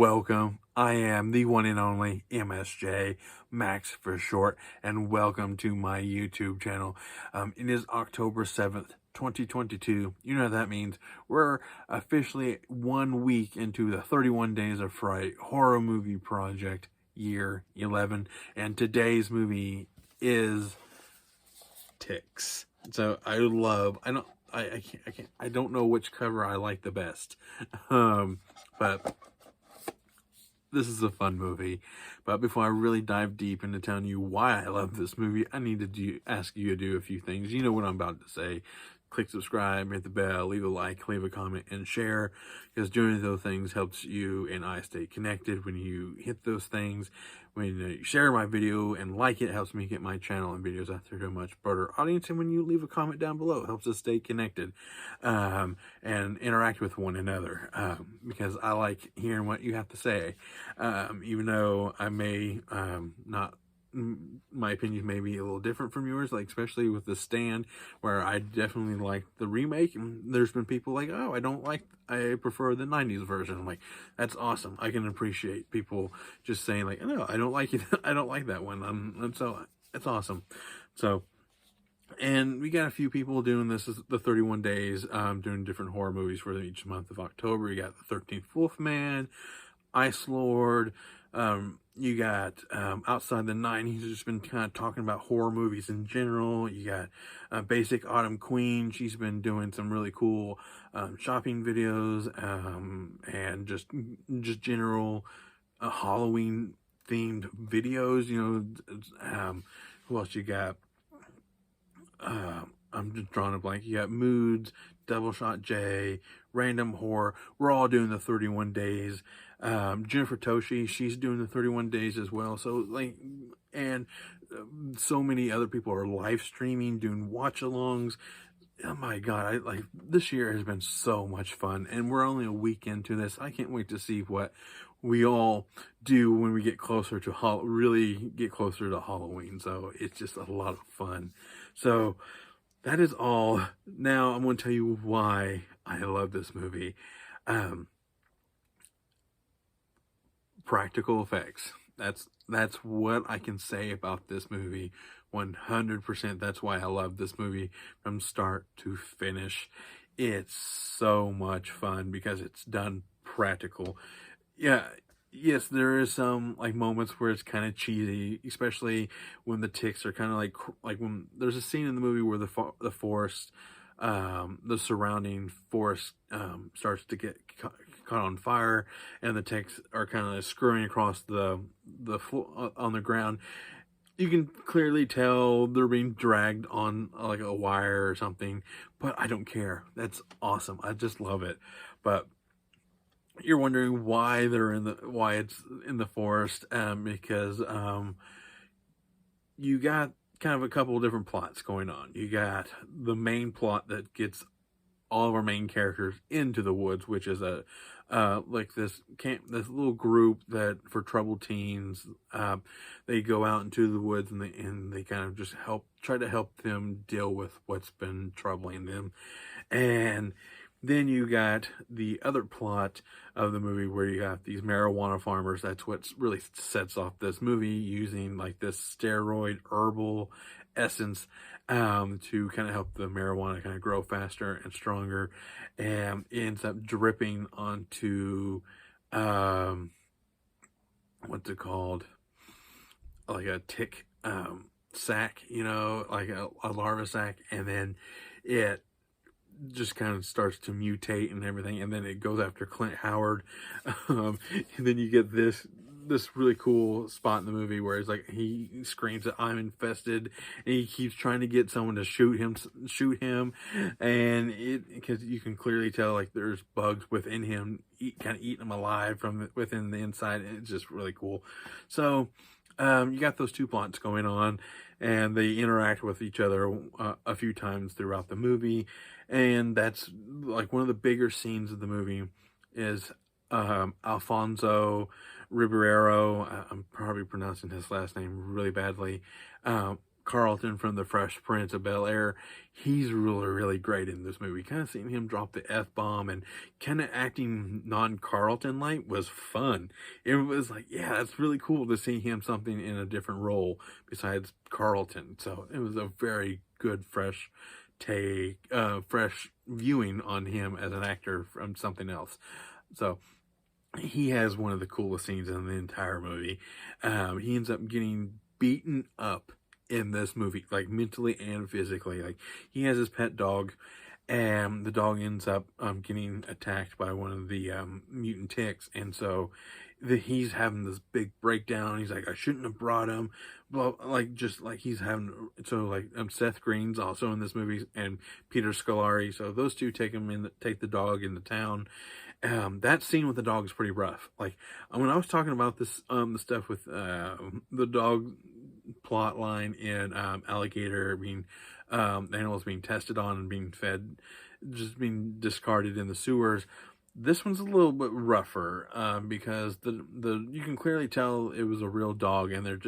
welcome. I am the one and only MSJ, Max for short, and welcome to my YouTube channel. It is October 7th, 2022. You know what that means. We're officially 1 week into the 31 Days of Fright horror movie project, year 11, and today's movie is Ticks. So I don't know which cover I like the best. But this is a fun movie. But before I really dive deep into telling you why I love this movie, I need to ask you to do a few things. You know what I'm about to say. Click subscribe, hit the bell, leave a like, leave a comment, and share, because doing those things helps you and I stay connected. When you hit those things, when you share my video and like it, helps me get my channel and videos out there to a much broader audience. And when you leave a comment down below, it helps us stay connected and interact with one another, because I like hearing what you have to say, even though I may not, my opinion may be a little different from yours, like especially with The Stand, where I definitely like the remake, and there's been people like, oh, I prefer the 90s version. I'm like, that's awesome. I can appreciate people just saying like, no, I don't like it. I don't like that one. And so it's awesome. So, and we got a few people doing this, the 31 days, doing different horror movies for each month of October. You got the 13th Wolfman, Ice Lord. You got Outside the Night. He's just been kind of talking about horror movies in general. You got Basic Autumn Queen. She's been doing some really cool shopping videos, and just general Halloween themed videos. You know, who else you got? I'm just drawing a blank. You got Moods, Double Shot J, Random Horror. We're all doing the 31 days. Jennifer Toshi, she's doing the 31 days as well. So like, and so many other people are live streaming, doing watch-alongs. Oh my God, this year has been so much fun, and we're only a week into this. I can't wait to see what we all do when we get closer to really get closer to Halloween. So it's just a lot of fun. So that is all. Now I'm going to tell you why I love this movie. Practical effects. That's what I can say about this movie. 100%. That's why I love this movie from start to finish. It's so much fun because it's done practical. Yeah, yes, there is some like moments where it's kind of cheesy, especially when the ticks are kind of like when there's a scene in the movie where the forest, the surrounding forest, starts to get caught on fire, and the ticks are kind of scurrying across the floor on the ground. You can clearly tell they're being dragged on like a wire or something, but I don't care. That's awesome. I just love it. But you're wondering why it's in the forest, because you got kind of a couple of different plots going on. You got the main plot that gets all of our main characters into the woods, which is like this little group that for troubled teens. They go out into the woods, and they kind of just try to help them deal with what's been troubling them. And then you got the other plot of the movie where you got these marijuana farmers. That's what really sets off this movie, using like this steroid herbal essence to kind of help the marijuana kind of grow faster and stronger, and it ends up dripping onto what's it called, like a tick sack, you know, like a larva sack, and then it just kind of starts to mutate and everything, and then it goes after Clint Howard. And then you get this really cool spot in the movie where it's like he screams that I'm infested, and he keeps trying to get someone to shoot him, and because you can clearly tell like there's bugs within him, kind of eating him alive from within the inside, and it's just really cool. So you got those two plots going on, and they interact with each other a few times throughout the movie. And that's like one of the bigger scenes of the movie is Alfonso Ribeiro. I'm probably pronouncing his last name really badly. Carlton from the Fresh Prince of Bel-Air. He's really, really great in this movie. Kind of seeing him drop the F-bomb and kind of acting non-Carlton like was fun. It was like, yeah, that's really cool to see him something in a different role besides Carlton. So it was a very good, fresh fresh viewing on him as an actor from something else. So he has one of the coolest scenes in the entire movie. He ends up getting beaten up in this movie, like mentally and physically. Like, he has his pet dog, and the dog ends up getting attacked by one of the mutant ticks, and so he's having this big breakdown. He's like, I shouldn't have brought him. Well, like, just like he's having, so like Seth Green's also in this movie, and Peter Scolari. So those two take the dog into town. That scene with the dog is pretty rough. Like, when I was talking about this, the stuff with the dog plot line in Alligator being animals being tested on and being fed, just being discarded in the sewers. This one's a little bit rougher because the you can clearly tell it was a real dog, and they're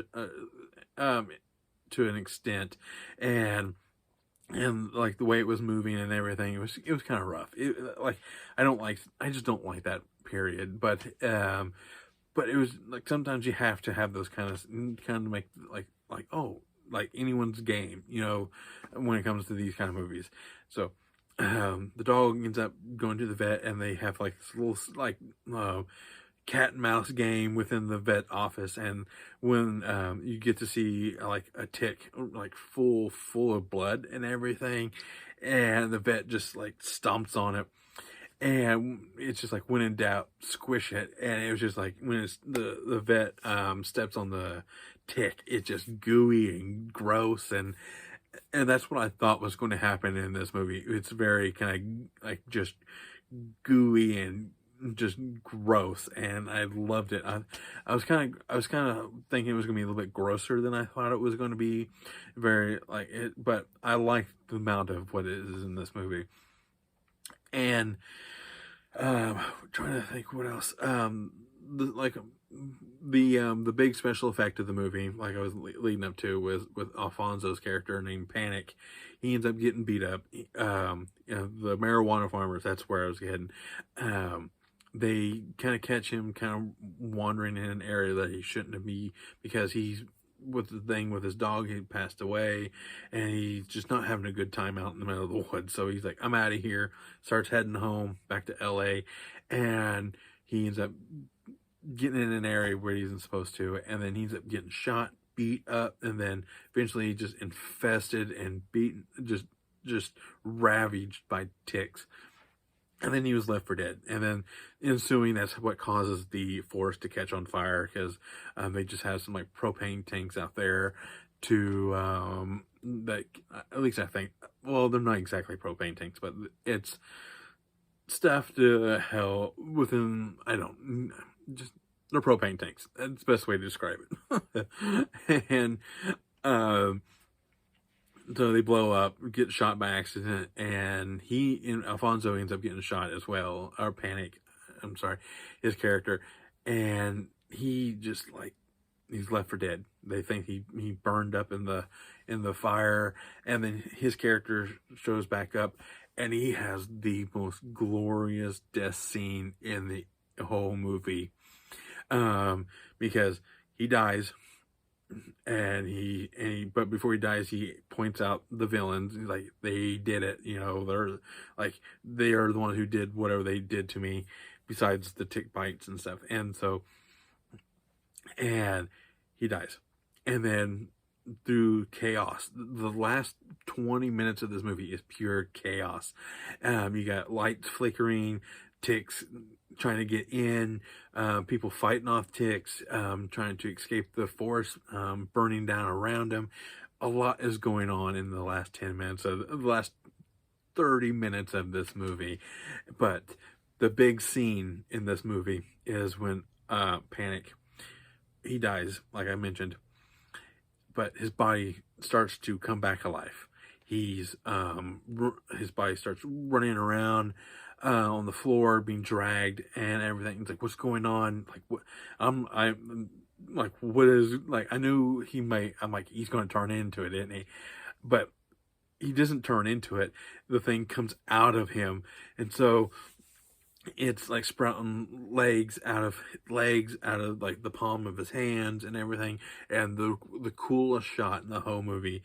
to an extent, and like the way it was moving and everything, it was kind of rough. Like, I just don't like that period. But it was like, sometimes you have to have those kind of make like oh, like anyone's game, when it comes to these kind of movies. So the dog ends up going to the vet, and they have like this little like cat and mouse game within the vet office. And when you get to see like a tick like full of blood and everything, and the vet just like stomps on it, and it's just like, when in doubt, squish it. And it was just like, when it's the vet steps on the tick, it's just gooey and gross, and that's what I thought was going to happen in this movie. It's very kind of like just gooey and just gross, and I loved it. I was kind of thinking it was going to be a little bit grosser than I thought it was going to be. Very like it, but I liked the amount of what it is in this movie. And trying to think what else. The big special effect of the movie, like I was leading up to, was with Alfonso's character named Panic. He ends up getting beat up. The marijuana farmers, that's where I was heading. They kind of catch him kind of wandering in an area that he shouldn't be, because he's with the thing with his dog. He passed away, and he's just not having a good time out in the middle of the woods. So he's like, I'm out of here. Starts heading home back to LA, and he ends up getting in an area where he isn't supposed to, and then he ends up getting shot, beat up, and then eventually just infested and beaten, just ravaged by ticks. And then he was left for dead. And then ensuing, that's what causes the forest to catch on fire, because they just have some like propane tanks out there to that, at least I think, well, they're not exactly propane tanks, but it's stuff to help within, I don't, just, they're propane tanks. That's the best way to describe it. And so they blow up, get shot by accident, and Alfonso ends up getting shot as well, or Panic, I'm sorry, his character, and he just like, he's left for dead. They think he burned up in the fire, and then his character shows back up, and he has the most glorious death scene in the whole movie, because he dies. But before he dies, he points out the villains. He's like, they did it, they're like, they are the one who did whatever they did to me, besides the tick bites and stuff. And so, and he dies. And then through chaos, the last 20 minutes of this movie is pure chaos. You got lights flickering, ticks trying to get in, people fighting off ticks, trying to escape the forest, burning down around them. A lot is going on in the last 10 minutes of the last 30 minutes of this movie. But the big scene in this movie is when Panic, he dies, like I mentioned, but his body starts to come back alive. His body starts running around on the floor, being dragged and everything. It's like, what's going on? Like, what? like, what is, like, I knew he might, I'm like, he's going to turn into it, isn't he? But he doesn't turn into it. The thing comes out of him. And so it's like sprouting legs out of like the palm of his hands and everything. And the coolest shot in the whole movie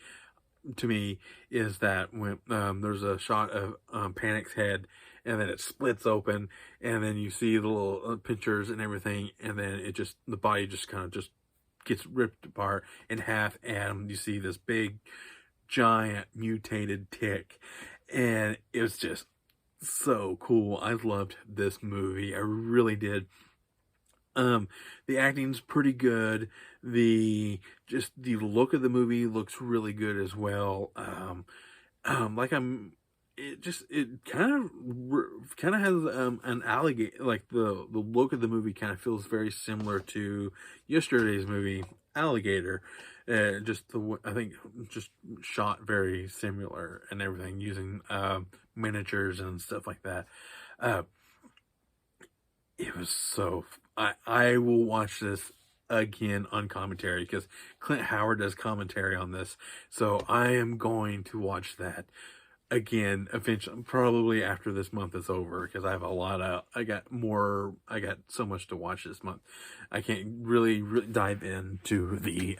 to me is that when there's a shot of Panic's head, and then it splits open, and then you see the little pinchers and everything, and then it just, the body just kind of just gets ripped apart in half, and you see this big giant mutated tick, and it was just so cool. I loved this movie. I really did. The acting's pretty good. The look of the movie looks really good as well. Like it kind of has an alligator, like the look of the movie kind of feels very similar to yesterday's movie Alligator. I think just shot very similar and everything, using miniatures and stuff like that. It was so, I will watch this again on commentary, because Clint Howard does commentary on this, so I am going to watch that again eventually, probably after this month is over, because I have I got so much to watch this month. I can't really dive into the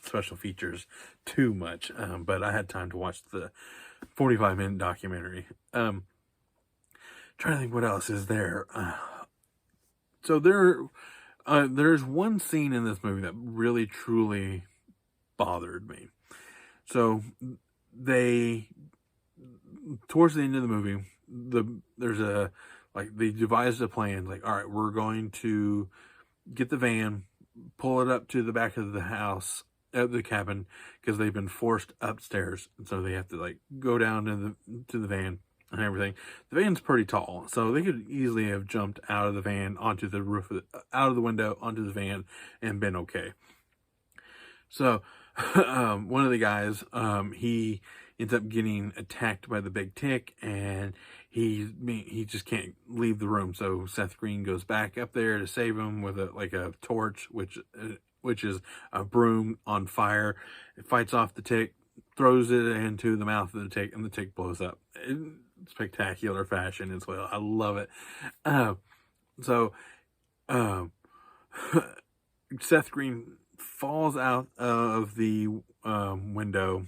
special features too much, but I had time to watch the 45-minute documentary. Trying to think what else is there. So there's one scene in this movie that really truly bothered me. So towards the end of the movie, they devised a plan. Like, all right, we're going to get the van, pull it up to the back of the house, the cabin, because they've been forced upstairs, and so they have to like go down to the van and everything. The van's pretty tall, so they could easily have jumped out of the van onto the roof, out of the window onto the van, and been okay. So one of the guys, he ends up getting attacked by the big tick, and he just can't leave the room. So Seth Green goes back up there to save him with a torch, which is a broom on fire. It fights off the tick, throws it into the mouth of the tick, and the tick blows up in spectacular fashion as well. I love it. So Seth Green falls out of the window,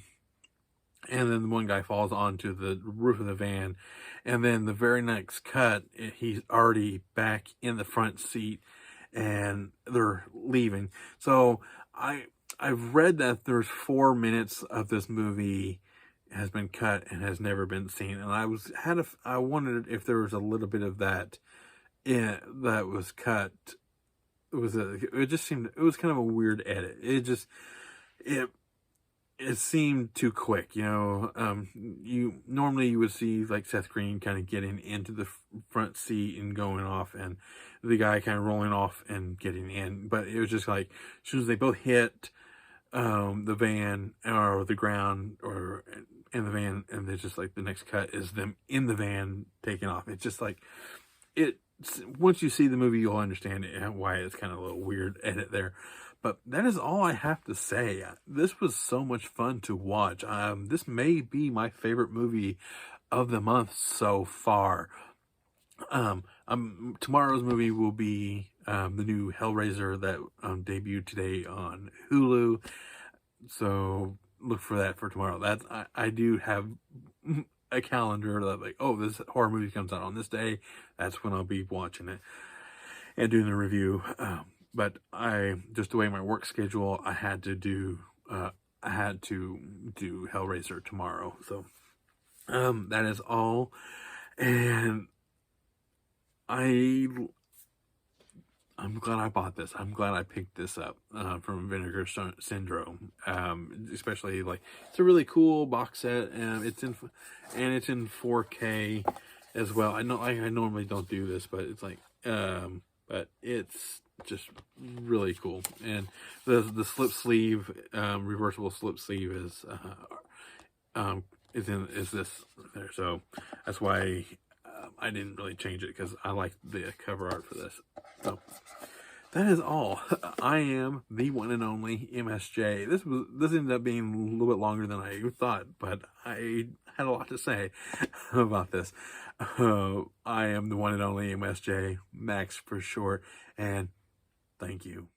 and then the one guy falls onto the roof of the van, and then the very next cut, he's already back in the front seat, and they're leaving. So I've read that there's 4 minutes of this movie has been cut and has never been seen, and I wondered if there was a little bit of that that was cut. It was kind of a weird edit. It seemed too quick, you would see like Seth Green kind of getting into the front seat and going off, and the guy kind of rolling off and getting in, but it was just like, as soon as they both hit the van or the ground or in the van, and it's just like the next cut is them in the van taking off. It's just like, once you see the movie, you'll understand why it's kind of a little weird edit there. But that is all I have to say. This was so much fun to watch. This may be my favorite movie of the month so far. Tomorrow's movie will be the new Hellraiser that debuted today on Hulu. So look for that for tomorrow. I do have a calendar that, like, oh, this horror movie comes out on this day. That's when I'll be watching it and doing the review. But just the way my work schedule, I had to do Hellraiser tomorrow. So that is all. And I'm glad I bought this. I'm glad I picked this up from Vinegar Syndrome. Especially, like, it's a really cool box set, and it's in 4K as well. I know I normally don't do this, but it's like but it's just really cool. And the slip sleeve, reversible slip sleeve is this there. So that's why I didn't really change it, because I like the cover art for this. So that is all. I am the one and only MSJ. This ended up being a little bit longer than I thought, but I had a lot to say about this. I am the one and only MSJ, Max for short, and thank you.